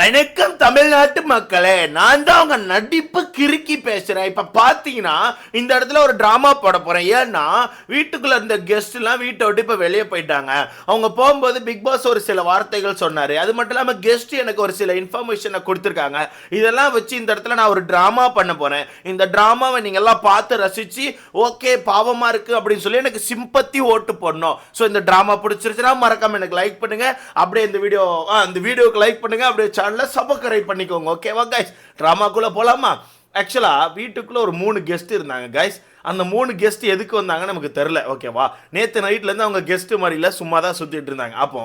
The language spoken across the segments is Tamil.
வணக்கம் தமிழ்நாட்டு மக்களே, நான் தான் அவங்க நடிப்பு கிறுக்கி பேசுறேன். இப்ப பாத்தீங்கன்னா இந்த இடத்துல ஒரு டிராமா போட போறேன். ஏன்னா வீட்டுக்குள்ள இருந்த கெஸ்ட் எல்லாம் வீட்டை விட்டு இப்ப வெளியே போயிட்டாங்க. அவங்க போகும்போது பிக் பாஸ் ஒரு சில வார்த்தைகள் சொன்னாரு. அது மட்டும் இல்லாம கெஸ்ட் எனக்கு ஒரு சில இன்ஃபர்மேஷனை கொடுத்துருக்காங்க. இதெல்லாம் வச்சு இந்த இடத்துல நான் ஒரு டிராமா பண்ண போறேன். இந்த டிராமாவை நீங்க எல்லாம் பார்த்து ரசிச்சு ஓகே பாவமா இருக்கு அப்படின்னு சொல்லி எனக்கு சிம்பத்தி ஓட்டு போடணும். ஸோ இந்த டிராமா பிடிச்சிருச்சுன்னா மறக்காம எனக்கு லைக் பண்ணுங்க. அப்படியே இந்த வீடியோக்கு லைக் பண்ணுங்க. அப்படியே சேனலை சப்ஸ்கிரைப் பண்ணிக்கோங்க. ஓகேவா கைஸ்? டிராமாக்குள்ள போலாமா? ஆக்சுவலா வீட்டுக்குள்ள ஒரு 3 கெஸ்ட் இருந்தாங்க கைஸ். அந்த 3 கெஸ்ட் எதுக்கு வந்தாங்கன்னு நமக்கு தெரியல. ஓகேவா? நேற்று நைட்லேருந்து அவங்க கெஸ்ட் மாதிரி இல்லை, சும்மா தான் சுற்றிட்டு இருந்தாங்க. அப்போ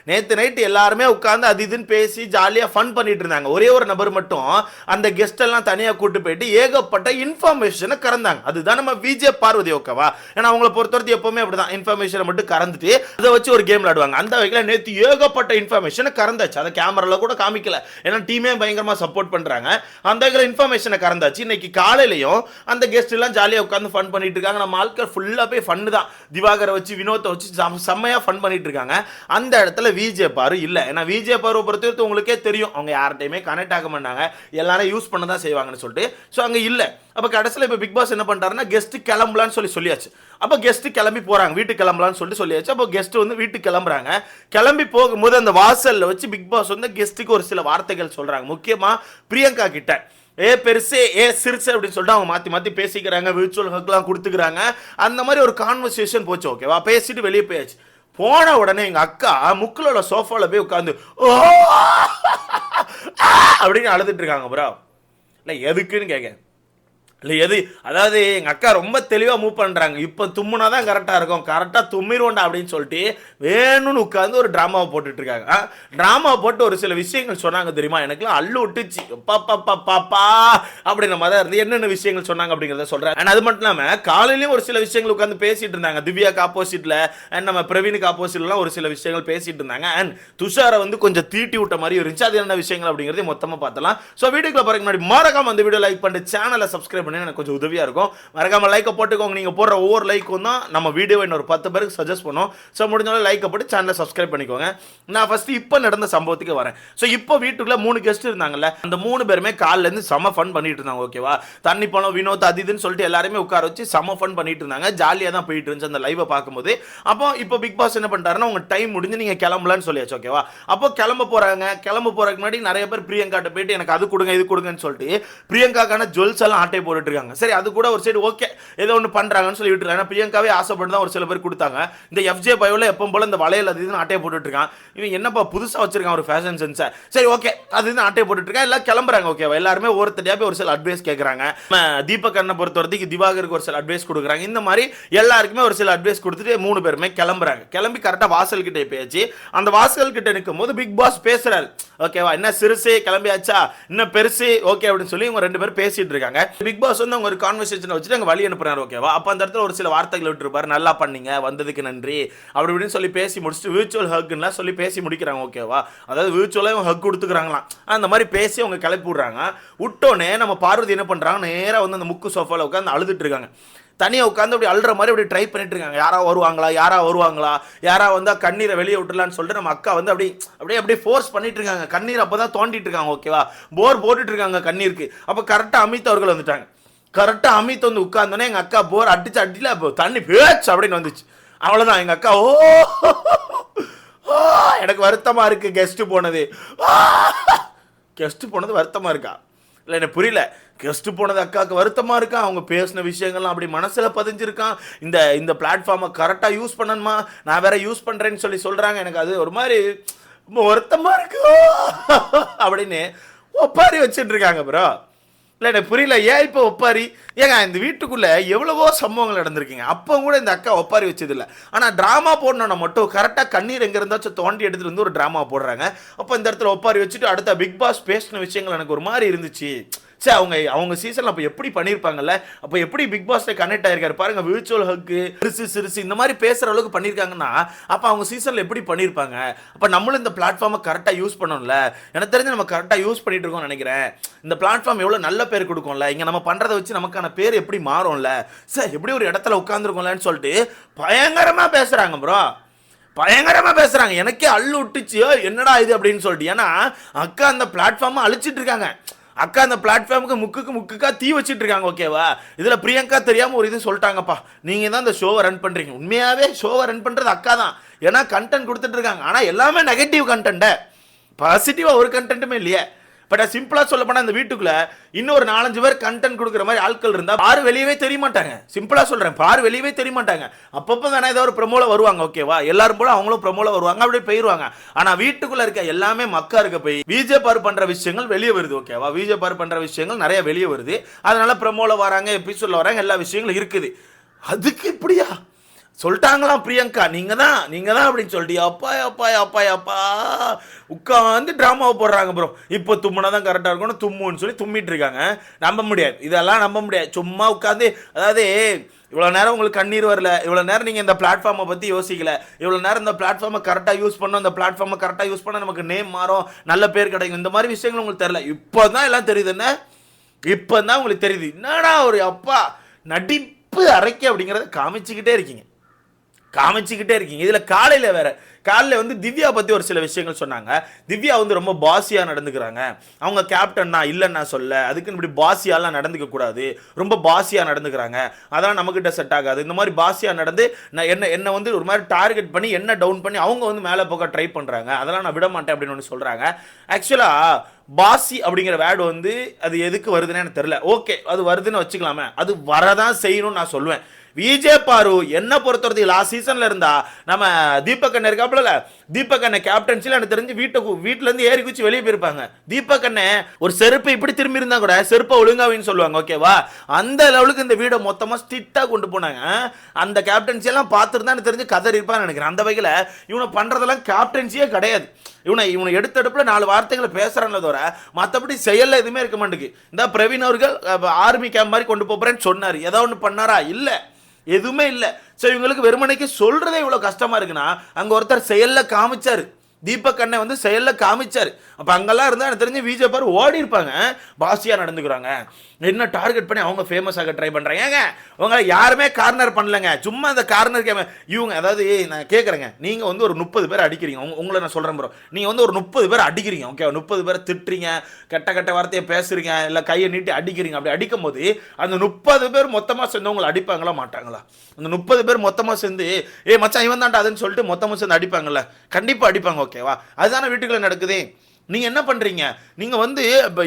நேற்று நைட்டு எல்லாருமே உட்காந்து அது இதுன்னு பேசி ஜாலியாக ஃபன் பண்ணிட்டு இருந்தாங்க. ஒரே ஒரு நபர் மட்டும் அந்த கெஸ்ட் எல்லாம் தனியாக கூட்டு போயிட்டு ஏகப்பட்ட இன்ஃபர்மேஷனை கறந்தாங்க. அதுதான் நம்ம விஜே பார்வதி. ஓகேவா? ஏன்னா அவங்கள பொறுத்தவரைக்கும் எப்பவுமே அப்படிதான், இன்ஃபர்மேஷனை மட்டும் கறந்துட்டு அதை வச்சு ஒரு கேம் விளாடுவாங்க. அந்த வகையில் நேற்று ஏகப்பட்ட இன்ஃபர்மேஷனை கறந்தாச்சு. அதை கேமரால கூட காமிக்கல, ஏன்னா டீமே பயங்கரமாக சப்போர்ட் பண்ணுறாங்க. அந்த வகையில் இன்ஃபர்மேஷனை கறந்தாச்சு. இன்னைக்கு காலையிலையும் அந்த கெஸ்ட் எல்லாம் ஜாலியாக உட்காந்து ஃபன் பண்ணிட்டு இருக்காங்க. நம்ம ஆட்கள் ஃபுல்லா போய் ஃபன் தான். திவாகரை வச்சு வினோத்தை வச்சு செம்மையா ஃபன் பண்ணிட்டு இருக்காங்க. அந்த இடத்துல விஜே பாரு இல்ல. ஏன்னா விஜே பாரு பொறுத்தவரைக்கும் உங்களுக்கே தெரியும், அவங்க யார்கிட்டயுமே கனெக்ட் ஆக மாட்டாங்க, எல்லாரும் யூஸ் பண்ண தான் செய்வாங்கன்னு சொல்லிட்டு. ஸோ அங்க இல்ல. அப்ப கடைசியில் இப்போ பிக் பாஸ் என்ன பண்ணிட்டாருன்னா, கெஸ்ட் கிளம்பலான்னு சொல்லியாச்சு. அப்போ கெஸ்ட் கிளம்பி போறாங்க, வீட்டுக்கு கிளம்பலான்னு சொல்லியாச்சு. அப்போ கெஸ்ட் வந்து வீட்டுக்கு கிளம்புறாங்க. கிளம்பி போகும்போது அந்த வாசல்ல வச்சு பிக் பாஸ் வந்து கெஸ்ட்டுக்கு ஒரு சில வார்த்தைகள் சொல்றாங்க. முக்கியமா பிரியங்கா கிட்ட ஏ பெருசே ஏ சிறுசு அப்படின்னு சொல்லிட்டு அவங்க மாற்றி மாற்றி பேசிக்கிறாங்க. விர்ச்சுவல் ஹக்லாம் கொடுத்துக்கிறாங்க. அந்த மாதிரி ஒரு கான்வர்சேஷன் போச்சு. ஓகேவா? பேசிட்டு வெளியே போயாச்சு. போன உடனே எங்க அக்கா முக்கில் உள்ள சோஃபாவில் போய் உட்காந்து ஓ அப்படின்னு அழுதுட்டு இருக்காங்க. ப்ரோ இல்லை எதுக்குன்னு கேட்க இல்லை எது, அதாவது எங்கள் அக்கா ரொம்ப தெளிவாக மூவ் பண்ணுறாங்க. இப்போ தும்முனா தான் கரெக்டாக இருக்கும், கரெக்டாக தும்மிடுவோண்டா அப்படின்னு சொல்லிட்டு வேணும்னு உட்காந்து ஒரு ட்ராமாவை போட்டுட்ருக்காங்க. ட்ராமாவை போட்டு ஒரு சில விஷயங்கள் சொன்னாங்க தெரியுமா? எனக்குலாம் அள்ளு விட்டுச்சு. பாப்பா அப்படின்ற மாதிரி இருந்து என்னென்ன விஷயங்கள் சொன்னாங்க அப்படிங்கிறத சொல்கிறேன். அண்ட் அது மட்டும் இல்லாமல் காலையிலையும் ஒரு சில விஷயங்கள் உட்காந்து பேசிகிட்டு இருந்தாங்க. திவ்யாக்கு ஆப்போசிட்டில் அண்ட் நம்ம பிரவீனுக்கு ஆப்போசிட்லாம் ஒரு சில விஷயங்கள் பேசிகிட்டு இருந்தாங்க. அண்ட் துஷாரை வந்து கொஞ்சம் தீட்டி விட்ட மாதிரி இருந்துச்சு. அது என்ன விஷயங்கள் அப்படிங்கிறது மொத்தமாக பார்த்தலாம். ஸோ வீட்டுக்குள்ள போகிறதுக்கு முன்னாடி மறக்காம அந்த வீடியோ லைக் பண்ணிட்டு சேனலை சப்ஸ்கிரைப் பண்ணி எனக்கு கொஞ்சம் உதவியா இருக்கும். மறக்காம லைக்கை போட்டுக்கோங்க. நீங்க போடுற ஒவ்வொரு லைக்கும் தான் நம்ம வீடியோ இன்னொரு 10 பேருக்கு சஜஸ்ட் பண்ணும். ஸோ முடிஞ்சாலும் லைக்கை போட்டு சேனலை சப்ஸ்கிரைப் பண்ணிக்கோங்க. நான் ஃபர்ஸ்ட் இப்போ நடந்த சம்பவத்துக்கு வரேன். ஸோ இப்போ வீட்டுக்குள்ள 3 கெஸ்ட் இருந்தாங்கல்ல, அந்த 3 பேருமே காலைல இருந்து செம ஃபன் பண்ணிட்டு இருந்தாங்க. ஓகேவா? தண்ணி பழம் வினோத் அது இதுன்னு சொல்லிட்டு எல்லாருமே உட்கார வச்சு செம ஃபன் பண்ணிட்டு இருந்தாங்க. ஜாலியாக தான் போயிட்டு இருந்துச்சு அந்த லைவை பார்க்கும்போது. அப்போ இப்போ பிக் பாஸ் என்ன பண்ணிட்டாருன்னா, உங்க டைம் முடிஞ்சு நீங்க கிளம்பலான்னு சொல்லியாச்சு. ஓகேவா? அப்போ கிளம்ப போறதுக்கு முன்னாடி நிறைய பேர் பிரியங்காட்ட போயிட்டு எனக்கு அது கொடுங்க இது கொடுங்கன்னு சொல்லிட்டு பிரியங்காக்கான ஜுவல்ஸ் எல்லாம் ஆட்டை போட்டுட்டு இருக்காங்க. சரி, அது கூட ஒரு சைடு ஓகே, ஏதோ ஒன்று பண்றாங்கன்னு சொல்லி விட்டுருக்காங்க. பிரியங்காவே ஆசைப்பட்டு தான் ஒரு சில பேர் கொடுத்தாங்க. இந்த எஃப்ஜே பயோல எப்பவும் போல இந்த வளையல் அது இதுன்னு ஆட்டையை போட்டுட்டு இருக்கான். இவன் என்னப்பா புதுசா வச்சிருக்கான் ஒரு ஃபேஷன் சென்ஸை. சரி ஓகே, அது இதுன்னு ஆட்டையை போட்டுட்டு இருக்கான். எல்லாம் கிளம்புறாங்க. ஓகேவா? எல்லாருமே ஒருத்தடியா போய் ஒரு சில அட்வைஸ் கேட்கறாங்க. தீபக் அண்ணனை பொறுத்த வரைக்கும் திவாகருக்கு ஒரு சில அட்வைஸ் கொடுக்குறாங்க. இந்த மாதிரி எல்லாருக்குமே ஒரு சில அட்வைஸ் கொடுத்துட்டு 3 பேருமே கிளம்புறாங்க. கிளம்பி கரெக்டாக வாசல் கிட்டே பேச்சு. அந்த வாசல் கிட்ட நிற்கும் போது பிக் பாஸ் பேசுறாரு. ஓகேவா? என்ன சிறுசு கிளம்பியாச்சா, இன்னும் பெருசு ஓகே அப்படின்னு சொல்லி இவங்க 2 பேரும் பேசிட்டு இருக்காங்க. பிக் பாஸ் வந்து அவங்க ஒரு கான்வர்சேஷன் வச்சுட்டு அங்க வழி அனுப்புறாரு. ஓகேவா? அப்ப அந்த இடத்துல ஒரு சில வார்த்தைகள் விட்டுருப்பாரு. நல்லா பண்ணீங்க, வந்ததுக்கு நன்றி அப்படி இப்படின்னு சொல்லி பேசி முடிச்சுட்டு விர்ச்சுவல் ஹக்லாம் சொல்லி பேசி முடிக்கிறாங்க. ஓகேவா? அதாவது விர்ச்சுவலாக ஹக் கொடுத்துக்கிறாங்களாம். அந்த மாதிரி பேசி அவங்க கிளப்பி விடுறாங்க. விட்டோன்னே நம்ம பார்வதி என்ன பண்றாங்க, நேராக வந்து அந்த முக்கு சோஃபாவில் உட்காந்து அழுதுட்டு இருக்காங்க. தனியாக உட்காந்து அப்படி அழுற மாதிரி அப்படி ட்ரை பண்ணிட்டு இருக்காங்க. யாரா வருவாங்களா, யாரா வந்தா கண்ணீரை வெளியே விட்டுலான்னு சொல்லிட்டு நம்ம அக்கா வந்து அப்படியே ஃபோர்ஸ் பண்ணிட்டு இருக்காங்க. கண்ணீர் அப்பதான் தோண்டிட்டு இருக்காங்க. ஓகேவா? போர் போட்டுட்டு இருக்காங்க கண்ணீருக்கு. அப்போ கரெக்டாக அமித் அவர்கள் வந்துட்டாங்க. கரெக்டாக அமித் வந்து உட்கார்ந்தோன்னே எங்கள் அக்கா போர் அடிச்சு தண்ணி பேச்சு அப்படின்னு வந்துச்சு. அவ்வளோதான். எங்கள் அக்கா எனக்கு வருத்தமா இருக்கு கெஸ்ட் போனது வருத்தமா இருக்கா? இல்லை எனக்கு புரியல. கெஸ்ட் போனது அக்காவுக்கு வருத்தமாக இருக்கா? அவங்க பேசின விஷயங்கள்லாம் அப்படி மனசில் பதிஞ்சிருக்கான். இந்த பிளாட்ஃபார்மை கரெக்டாக யூஸ் பண்ணணுமா, நான் வேற யூஸ் பண்ணுறேன்னு சொல்கிறாங்க. எனக்கு அது ஒரு மாதிரி வருத்தமாக இருக்கு அப்படின்னு ஒப்பாரி வச்சுட்டு இருக்காங்க. ப்ரோ இல்லை எனக்கு புரியல, ஏன் இப்போ ஒப்பாரி? ஏங்க இந்த வீட்டுக்குள்ளே எவ்வளவோ சம்பவங்கள் நடந்திருக்கீங்க, அப்போ கூட இந்த அக்கா ஒப்பாரி வச்சதில்லை. ஆனால் ட்ராமா போடணுன்னா மட்டும் கரெக்டாக கண்ணீர் எங்கே இருந்தாச்சும் தோண்டி எடுத்துகிட்டு வந்து ஒரு ட்ராமா போடுறாங்க. அப்போ இந்த இடத்துல ஒப்பாரி வச்சுட்டு அடுத்த பிக் பாஸ் பேசின விஷயங்கள் எனக்கு ஒரு மாதிரி இருந்துச்சு. சரி, அவங்க சீசன்ல அப்போ எப்படி பண்ணியிருப்பாங்கல்ல, அப்போ எப்படி பிக் பாஸ்ல கனெக்ட் ஆயிருக்காரு பாருங்க. விர்ச்சுவல் ஹக்கு சிறுசு இந்த மாதிரி பேசுற அளவுக்கு பண்ணியிருக்காங்கன்னா அப்போ அவங்க சீசன்ல எப்படி பண்ணியிருப்பாங்க? அப்போ நம்மளும் இந்த பிளாட்ஃபார்மை கரெக்டாக யூஸ் பண்ணணும்ல. எனக்கு தெரிஞ்சு நம்ம கரெக்டாக யூஸ் பண்ணிட்டு இருக்கோம்னு நினைக்கிறேன். இந்த பிளாட்ஃபார்ம் எவ்வளோ நல்ல பேர் கொடுக்கும்ல, இங்கே நம்ம பண்ணுறதை வச்சு நமக்கான பேர் எப்படி மாறும்ல, சார் எப்படி ஒரு இடத்துல உட்காந்துருக்கோம்லன்னு சொல்லிட்டு பயங்கரமாக பேசுகிறாங்க ப்ரோ. பயங்கரமா பேசுறாங்க. எனக்கே அள்ளு விட்டுச்சு, என்னடா இது அப்படின்னு சொல்லிட்டு. ஏன்னா அக்கா அந்த பிளாட்ஃபார்மை அழிச்சிட்டு இருக்காங்க. அக்கா அந்த பிளாட்ஃபார்முக்கு முக்குக்கா தீ வச்சிட்டு இருக்காங்க. ஓகேவா? இதுல பிரியங்கா தெரியாம ஒரு இது சொல்லிட்டாங்கப்பா, நீங்க தான் இந்த ஷோவை ரன் பண்றீங்க. உண்மையாவே ஷோவை ரன் பண்றது அக்கா தான். ஏன்னா கண்டென்ட் கொடுத்துட்டு இருக்காங்க. ஆனா எல்லாமே நெகட்டிவ் கண்டென்ட், பாசிட்டிவா ஒரு கண்டென்ட்டுமே இல்லையே. பட் சிம்பிளா சொல்ல போனா இந்த வீட்டுக்குள்ள இன்னொரு 4-5 பேர் கண்டென்ட் கொடுக்குற மாதிரி ஆட்கள் இருந்தா பாரு வெளியவே தெரிய மாட்டாங்க. சிம்பிளா சொல்றேன், பாரு வெளியவே தெரிய மாட்டாங்க. அப்பப்போ வேணா ஏதாவது ஒரு ப்ரமோல வருவாங்க. ஓகேவா? எல்லாரும் போல அவங்களும் ப்ரமோல வருவாங்க, அப்படியே போயிருவாங்க. ஆனா வீட்டுக்குள்ள இருக்க எல்லாமே மக்கா இருக்க போய் விஜய் பாரு பண்ற விஷயங்கள் வெளியே வருது. ஓகேவா? விஜய் பாரு பண்ற விஷயங்கள் நிறைய வெளியே வருது. அதனால ப்ரமோல வராங்க, எபிசோட்ல வராங்க, எல்லா விஷயங்களும் இருக்குது. அதுக்கு இப்படியா சொல்லிட்டாங்களாம் பிரியங்கா, நீங்க தான் அப்படின்னு சொல்லிட்டு அப்பா அப்பா அப்பா அப்பா உட்காந்து டிராமாவை போடுறாங்க ப்ரோ. இப்போ தும்முனா தான் கரெக்டாக இருக்கணும், தும்முன்னு சொல்லி தும்மிட்டு இருக்காங்க. நம்ப முடியாது, இதெல்லாம் நம்ப முடியாது. சும்மா உட்காந்து, அதாவது இவ்வளோ நேரம் உங்களுக்கு கண்ணீர் வரல, இவ்வளோ நேரம் நீங்கள் இந்த பிளாட்ஃபார்மை பற்றி யோசிக்கல, இவ்வளோ நேரம் இந்த பிளாட்ஃபார்மை கரெக்டாக யூஸ் பண்ணோம், இந்த பிளாட்ஃபார்மை கரெக்டாக யூஸ் பண்ணால் நமக்கு நேம் மாறும், நல்ல பேர் கிடைக்கும், இந்த மாதிரி விஷயங்கள் உங்களுக்கு தெரியல. இப்போ தான் எல்லாம் தெரியுது. என்ன இப்போ தான் உங்களுக்கு தெரியுது? என்னடா ஒரு அப்பா நடிப்பு அரைக்க அப்படிங்கிறத காமிச்சுக்கிட்டே இருக்கீங்க. இதில் காலையில் வந்து திவ்யா பற்றி ஒரு சில விஷயங்கள் சொன்னாங்க. திவ்யா வந்து ரொம்ப பாசியாக நடந்துக்கிறாங்க. அவங்க கேப்டன் நான் இல்லைன்னு நான் சொல்ல, அதுக்குன்னு இப்படி பாசியாலாம் நடந்துக்க கூடாது, ரொம்ப பாசியாக நடந்துக்கிறாங்க, அதெல்லாம் நம்மக்கிட்ட செட் ஆகாது. இந்த மாதிரி பாசியாக நடந்து நான் என்னை வந்து ஒரு மாதிரி டார்கெட் பண்ணி என்ன டவுன் பண்ணி அவங்க வந்து மேலே போக ட்ரை பண்ணுறாங்க, அதெல்லாம் நான் விட மாட்டேன் அப்படின்னு ஒன்று சொல்கிறாங்க. ஆக்சுவலாக பாசி அப்படிங்கிற வேர்டு வந்து அது எதுக்கு வருதுன்னு எனக்கு தெரியல. ஓகே, அது வருதுன்னு வச்சுக்கலாமே, அது வரதான் செய்யணும்னு நான் சொல்லுவேன். விஜய் பாரு என்ன பொறுத்தவரைக்கும் லாஸ்ட் சீசன்ல இருந்தா நம்ம தீபக் அண்ணன் இருக்காப்புல, தீபக் அண்ணன் கேப்டன்சில எனக்கு தெரிஞ்சு வீட்டுல இருந்து ஏறி குச்சி வெளியே போயிருப்பாங்க. தீபக் அண்ணன் ஒரு செருப்பை இப்படி திரும்பி இருந்தா கூட செருப்பை ஒழுங்காவின்னு சொல்லுவாங்க. ஓகேவா? அந்த லெவலுக்கு இந்த வீடை மொத்தமா ஸ்ட்ரிக்டா கொண்டு போனாங்க. அந்த கேப்டன்சி எல்லாம் பார்த்துருந்தா எனக்கு தெரிஞ்சு கதறி இருப்பான்னு நினைக்கிறேன். அந்த வகையில இவனை பண்றதெல்லாம் கேப்டன்சியே கிடையாது. இவனை எடுத்தடுப்புல 4 வார்த்தைகளை பேசுறான்ல தவிர மற்றபடி செயல்ல எதுவுமே இருக்க மாட்டேங்குது. இந்த பிரவீன் அவர்கள் ஆர்மி கேம்ப் மாதிரி கொண்டு போறேன்னு சொன்னாரு, ஏதாவது ஒன்று பண்ணாரா? இல்ல, எதுவுமே இல்லை. ஸோ இவங்களுக்கு வெறுமனைக்கு சொல்றதே இவ்வளோ கஷ்டமா இருக்குன்னா, அங்கே ஒருத்தர் செயல்ல காமிச்சாரு, தீபக் அண்ணன் வந்து செயல்ல காமிச்சாரு. அப்போ அங்கெல்லாம் இருந்தால் எனக்கு தெரிஞ்சு விஜய் பாரு ஓடி இருப்பாங்க. பாசியாக நடந்துக்கிறாங்க, என்ன டார்கெட் பண்ணி அவங்க ஃபேமஸ் ஆக ட்ரை பண்ணுறாங்க. ஏங்க உங்களை யாருமே கார்னர் பண்ணலங்க, சும்மா அந்த கார்னர் கேம் இவங்க. அதாவது நான் கேட்குறேங்க, நீங்கள் வந்து ஒரு 30 பேர் அடிக்கிறீங்க, உங்களை நான் சொல்கிறேன் ப்ரோ, நீங்கள் வந்து ஒரு 30 பேர் அடிக்கிறீங்க. ஓகே, 30 பேர் திட்டுறீங்க, கெட்ட வார்த்தையை பேசுறீங்க, இல்லை கையை நீட்டி அடிக்கிறீங்க. அப்படி அடிக்கும் போது அந்த 30 பேர் மொத்தமாக சேர்ந்து உங்களை அடிப்பாங்களா மாட்டாங்களா? அந்த 30 பேர் மொத்தமாக சேர்ந்து மச்சான் இவன் தான்டா அதுன்னு சொல்லிட்டு மொத்தமாக சேர்ந்து அடிப்பாங்கல்ல? கண்டிப்பாக அடிப்பாங்க. ஓகேவா? அதுதானே வீட்டுக்குள்ள நடக்குது. நீங்க என்ன பண்றீங்க? நீங்க வந்து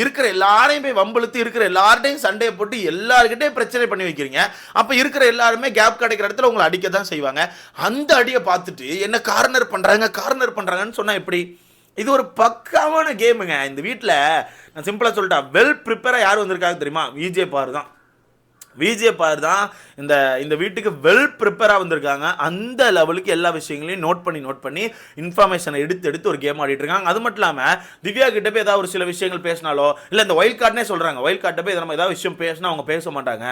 இருக்கிற எல்லாரையும் போய் வம்பிழுத்து, இருக்கிற எல்லார்ட்டையும் சண்டையை போட்டு எல்லார்கிட்டையும் பிரச்சனை பண்ணி வைக்கிறீங்க. அப்ப இருக்கிற எல்லாருமே கேப் கிடைக்கிற இடத்துல உங்களை அடிக்க தான் செய்வாங்க. அந்த அடியை பார்த்துட்டு என்ன கார்னர் பண்றாங்கன்னு சொன்னா எப்படி? இது ஒரு பக்காவான கேமுங்க. இந்த வீட்டில் நான் சிம்பிளா சொல்லிட்டேன், வெல் ப்ரிப்பேரா யார் வந்திருக்காங்க தெரியுமா? விஜய் பாரு தான் இந்த வீட்டுக்கு வெல் ப்ரிப்பேராக வந்திருக்காங்க. அந்த லெவலுக்கு எல்லா விஷயங்களையும் நோட் பண்ணி இன்ஃபர்மேஷனை எடுத்து ஒரு கேம் ஆடிட்டு இருக்காங்க. அது மட்டும் இல்லாமல் திவ்யா கிட்ட போய் ஏதாவது ஒரு சில விஷயங்கள் பேசினாலோ, இல்லை இந்த வைல்ட் கார்டுனே சொல்கிறாங்க, வைல்ட் கார்ட்டை போய் நம்ம ஏதாவது விஷயம் பேசினா அவங்க பேச மாட்டாங்க,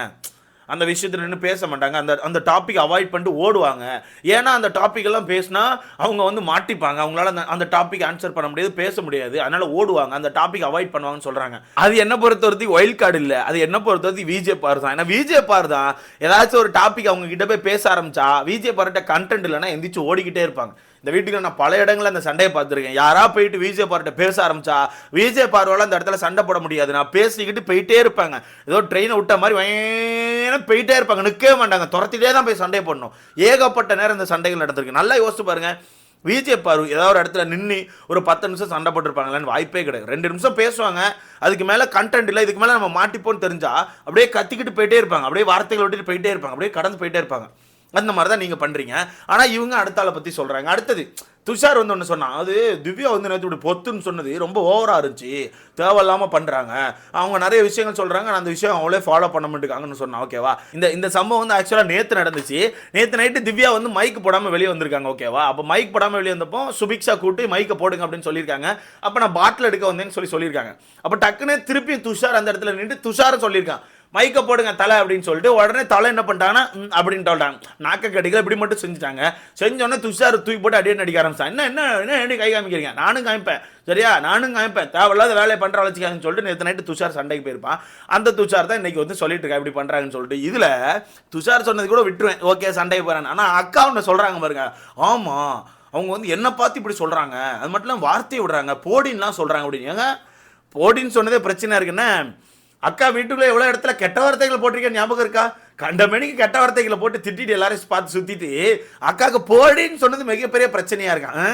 அந்த விஷயத்தில் நின்று பேச மாட்டாங்க, அந்த டாபிக் அவாய்ட் பண்ணிட்டு ஓடுவாங்க. ஏன்னா அந்த டாபிக் எல்லாம் பேசினா அவங்க வந்து மாட்டிப்பாங்க, அவங்களால அந்த டாபிக் ஆன்சர் பண்ண முடியாது, பேச முடியாது, அதனால ஓடுவாங்க, அந்த டாபிக் அவாய்ட் பண்ணுவாங்கன்னு சொல்றாங்க. அது என்ன பொறுத்தவரைக்கும் வைல்ட் கார்டு இல்லை, அது என்ன பொறுத்தவரைக்கும் விஜய் பார் தான். ஏன்னா விஜய் பார் தான் ஏதாச்சும் ஒரு டாபிக் அவங்க கிட்ட போய் பேச ஆரம்பிச்சா விஜய் பார்ட்ட கண்டென்ட் இல்லைன்னா எந்திரிச்சு ஓடிக்கிட்டே இருப்பாங்க. இந்த வீட்டுக்கு நான் பல இடங்களில் அந்த சண்டையை பார்த்துருக்கேன். யாரா போயிட்டு விஜய் பார்ட்ட பேச ஆரம்பிச்சா விஜய் பார்வால அந்த இடத்துல சண்டை போட முடியாது, நான் பேசிக்கிட்டு போயிட்டே இருப்பாங்க. ஏதோ ட்ரெயினை விட்ட மாதிரி போயிட்டே இருப்பாங்க, நிற்கவே மாட்டாங்க, துரத்திட்டே தான் போய் சண்டை போடணும். ஏகப்பட்ட நேரம் இந்த சண்டைகள் நடந்திருக்கு. நல்லா யோசிச்சு பாருங்க. விஜய் பாரு ஏதாவது ஒரு இடத்துல நின்று ஒரு 10 நிமிஷம் சண்டை போட்டுருப்பாங்களான்னு வாய்ப்பே கிடையாது. 2 நிமிஷம் பேசுவாங்க, அதுக்கு மேலே கண்டென்ட் இல்லை, இதுக்கு மேலே நம்ம மாட்டிப்போன்னு தெரிஞ்சா அப்படியே கத்திக்கிட்டு போயிட்டே இருப்பாங்க, அப்படியே வார்த்தைகள் விட்டுட்டு போயிட்டே இருப்பாங்க, அப்படியே கடந்து போயிட்டே இருப்பாங்க. அந்த மாதிரி தான் நீங்கள் பண்ணுறீங்க. ஆனால் இவங்க அடுத்த ஆளை பற்றி சொல்கிறாங்க. அடுத்தது துஷார் வந்து ஒன்று சொன்னான், அது திவ்யா வந்து நேற்று இப்படி பொத்துன்னு சொன்னது ரொம்ப ஓவராக இருந்துச்சு, தேவையில்லாமல் பண்ணுறாங்க, அவங்க நிறைய விஷயங்கள் சொல்கிறாங்க, அந்த விஷயம் அவங்களே ஃபாலோ பண்ண மாட்டேங்காங்கன்னு சொன்னான். ஓகேவா? இந்த சம்பவம் வந்து ஆக்சுவலாக நேற்று நடந்துச்சு. நேற்று நைட்டு திவ்யா வந்து மைக் போடாமல் வெளியே வந்திருக்காங்க. ஓகேவா? அப்போ மைக் போடாமல் வெளியே வந்தப்போ சுபிக்ஷா கூட்டு மைக்கை போடுங்க அப்படின்னு சொல்லியிருக்காங்க. அப்போ நான் பாட்டில் எடுக்க வந்தேன்னு சொல்லியிருக்காங்க. அப்போ டக்குன்னு திருப்பி துஷார் அந்த இடத்துல நின்று துஷாரை சொல்லியிருக்கான், மைக்க போடுங்க தலை அப்படின்னு சொல்லிட்டு. உடனே தலை என்ன பண்ணிட்டாங்கன்னா அப்படின்ட்டு சொல்லிட்டாங்க, நாக்க கடிக்கல இப்படி மட்டும் செஞ்சுட்டாங்க. செஞ்சோடனே துஷார் தூக்கி போட்டு அடியே நடிக்க ஆரம்பிச்சான். என்ன கை காமிக்கிறீங்க, நானும் காமிப்பேன், சரியா, நானும் காமிப்பேன், தேவையில்லாத வேலையை பண்ணுற வச்சுக்காங்கன்னு சொல்லிட்டு நேற்று நைட்டு துஷார் சண்டைக்கு போயிருப்பான். அந்த துஷார் தான் இன்னைக்கு வந்து சொல்லிட்டு இருக்கா இப்படி பண்ணுறாங்கன்னு சொல்லிட்டு. இதில் துஷார் சொன்னது கூட விட்டுருவேன், ஓகே சண்டைக்கு போகிறேன். ஆனால் அக்கா ஒன்று சொல்கிறாங்க பாருங்க, ஆமாம் அவங்க வந்து என்ன பார்த்து இப்படி சொல்கிறாங்க, அது மட்டும் இல்லாமல் வார்த்தையை விடுறாங்க, போடின்லாம் சொல்கிறாங்க அப்படின்னு. ஏங்க போடின்னு சொன்னதே பிரச்சனை இருக்குன்னா, அக்கா வீட்டுக்குள்ளே எவ்வளோ இடத்துல கெட்ட வார்த்தைகளை போட்டிருக்கேன் ஞாபகம் இருக்கா? கண்ட மணிக்கு கெட்ட வார்த்தைகளை போட்டு திட்டிட்டு எல்லாரையும் பார்த்து சுற்றிட்டு அக்காவுக்கு போடின்னு சொன்னது மிகப்பெரிய பிரச்சனையாக இருக்கான்.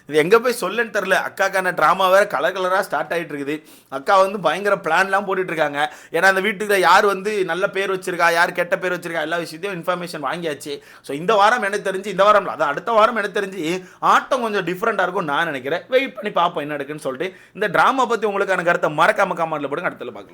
இது எங்கே போய் சொல்லுன்னு தெரில. அக்காக்கான ட்ராமா வேறு கலர் கலராக ஸ்டார்ட் ஆகிட்டு இருக்குது. அக்கா வந்து பயங்கர பிளான்லாம் போட்டுட்ருக்காங்க. ஏன்னா அந்த வீட்டுக்கு யார் வந்து நல்ல பேர் வச்சிருக்கா, யார் கெட்ட பேர் வச்சிருக்கா, எல்லா விஷயத்தையும் இன்ஃபர்மேஷன் வாங்கியாச்சு. ஸோ இந்த வாரம் எனக்கு தெரிஞ்சு, இந்த வாரம் அதான் அடுத்த வாரம் எனக்கு தெரிஞ்சு ஆட்டம் கொஞ்சம் டிஃப்ரெண்ட்டாக இருக்கும் நான் நினைக்கிறேன். வெயிட் பண்ணி பார்ப்போம் என்ன நடக்குன்னு சொல்லிட்டு. இந்த ட்ராமா பற்றி உங்களுக்கான கருத்தை மறக்காம கமெண்ட்டில் போடுங்க. அடுத்தல பார்க்கலாம்.